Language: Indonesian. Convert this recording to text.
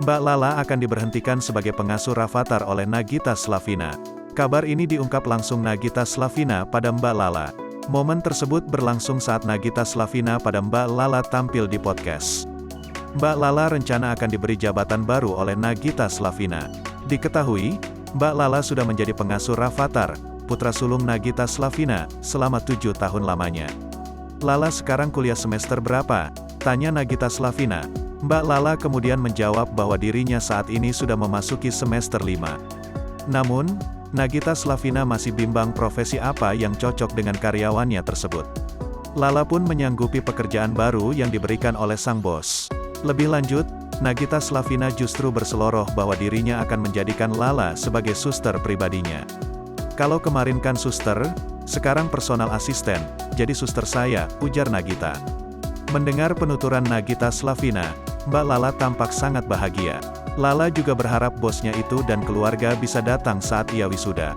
Mbak Lala akan diberhentikan sebagai pengasuh Rafathar oleh Nagita Slavina. Kabar ini diungkap langsung Nagita Slavina pada Mbak Lala. Momen tersebut berlangsung saat Nagita Slavina pada Mbak Lala tampil di podcast. Mbak Lala rencana akan diberi jabatan baru oleh Nagita Slavina. Diketahui, Mbak Lala sudah menjadi pengasuh Rafathar, putra sulung Nagita Slavina, selama 7 tahun lamanya. "Lala sekarang kuliah semester berapa?" tanya Nagita Slavina. Mbak Lala kemudian menjawab bahwa dirinya saat ini sudah memasuki semester 5. Namun, Nagita Slavina masih bimbang profesi apa yang cocok dengan karyawannya tersebut. Lala pun menyanggupi pekerjaan baru yang diberikan oleh sang bos. Lebih lanjut, Nagita Slavina justru berseloroh bahwa dirinya akan menjadikan Lala sebagai suster pribadinya. "Kalau kemarin kan suster, sekarang personal asisten, jadi suster saya," ujar Nagita. Mendengar penuturan Nagita Slavina, Mbak Lala tampak sangat bahagia. Lala juga berharap bosnya itu dan keluarga bisa datang saat ia wisuda.